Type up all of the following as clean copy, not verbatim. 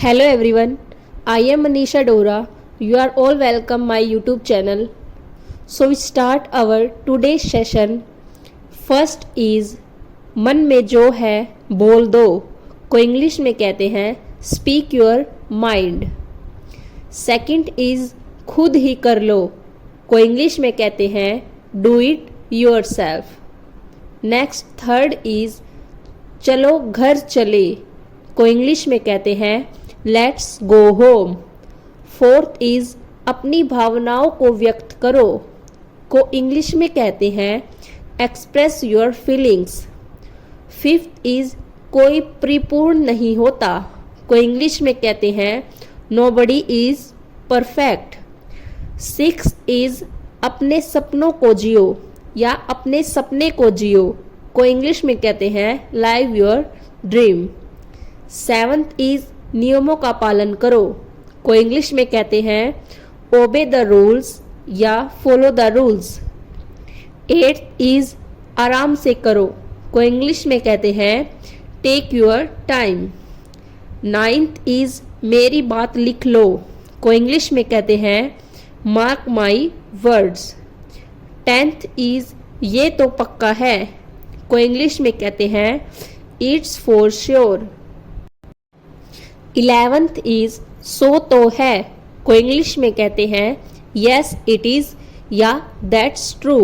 Hello everyone, I am Manisha Dora. You are all welcome my YouTube channel. So we start our today's session. First is मन में जो है बोल दो, को इंग्लिश में कहते हैं speak your mind. Second is खुद ही कर लो, को इंग्लिश में कहते हैं do it yourself. Next third is चलो घर चले, को इंग्लिश में कहते हैं let's go home. Fourth is अपनी भावनाओं को व्यक्त करो, को इंग्लिश में कहते हैं express your feelings. Fifth is कोई परिपूर्ण नहीं होता, को इंग्लिश में कहते हैं nobody is perfect. Six is अपने सपनों को जियो या अपने सपने को जियो, को इंग्लिश में कहते हैं live your dream. Seventh is नियमों का पालन करो, को इंग्लिश में कहते हैं ओबे द रूल्स या follow the rules. Eighth is आराम से करो, को इंग्लिश में कहते हैं take your time. Ninth is मेरी बात लिख लो, को इंग्लिश में कहते हैं mark my words. Tenth is ये तो पक्का है, को इंग्लिश में कहते हैं it's for sure. 11th is सो तो है, को इंग्लिश में कहते हैं यस इट इज या दैट्स ट्रू.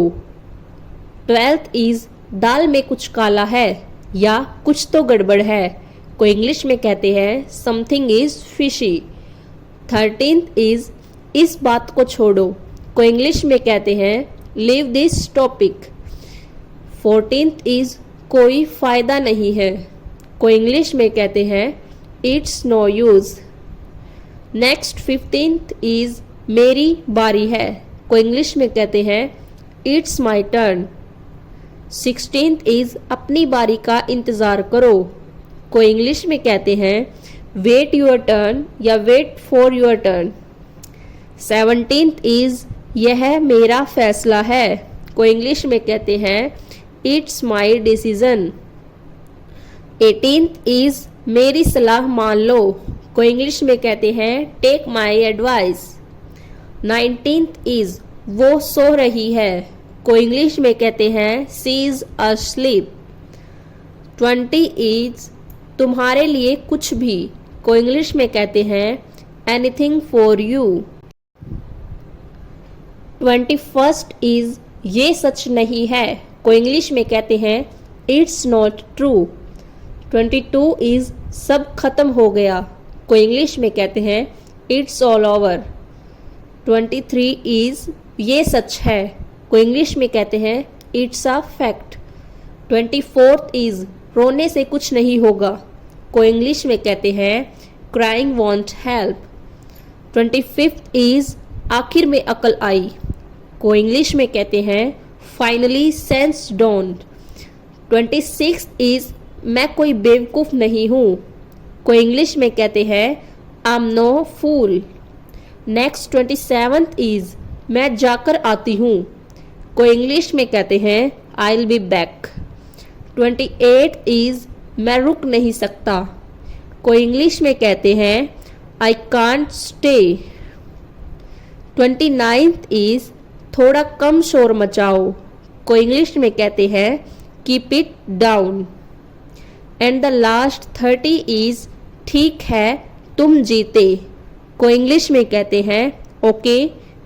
12th इज दाल में कुछ काला है या कुछ तो गड़बड़ है, को इंग्लिश में कहते हैं something is fishy. 13th is इस बात को छोड़ो, को इंग्लिश में कहते हैं leave this topic. 14th is कोई फायदा नहीं है, को इंग्लिश में कहते हैं it's no use. Next 15th is मेरी बारी है, को इंग्लिश में कहते हैं it's my turn. 16th is अपनी बारी का इंतज़ार करो, को इंग्लिश में कहते हैं वेट योर टर्न या wait for your turn. 17th is यह मेरा फैसला है, को इंग्लिश में कहते हैं it's my decision. 18th is मेरी सलाह मान लो, को इंग्लिश में कहते हैं take my advice. 19th is वो सो रही है, को इंग्लिश में कहते हैं सी इज अस्लीप. 20 इज तुम्हारे लिए कुछ भी, को इंग्लिश में कहते हैं anything for you. 21st is ये सच नहीं है, को इंग्लिश में कहते हैं इट्स नॉट ट्रू. 22 इज सब खत्म हो गया, को इंग्लिश में कहते हैं इट्स ऑल ओवर. 23 इज ये सच है, को इंग्लिश में कहते हैं it's a fact. 24th is रोने से कुछ नहीं होगा, को इंग्लिश में कहते हैं crying want help. 25th is आखिर में अकल आई, को इंग्लिश में कहते हैं finally sense don't. 26th is मैं कोई बेवकूफ़ नहीं हूँ, को इंग्लिश में कहते हैं I am no fool. Next 27th is मैं जाकर आती हूँ, को इंग्लिश में कहते हैं I will be back. 28th is मैं रुक नहीं सकता, को इंग्लिश में कहते हैं I can't stay. 29th is थोड़ा कम शोर मचाओ, को इंग्लिश में कहते हैं keep it down. And the last 30 is ठीक है तुम जीते, को इंग्लिश में कहते हैं okay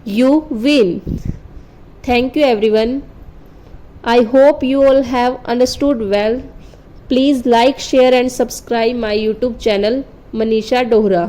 you win. Thank you everyone. I hope you all have understood well. Please like, share and subscribe my YouTube channel Manisha Dohra.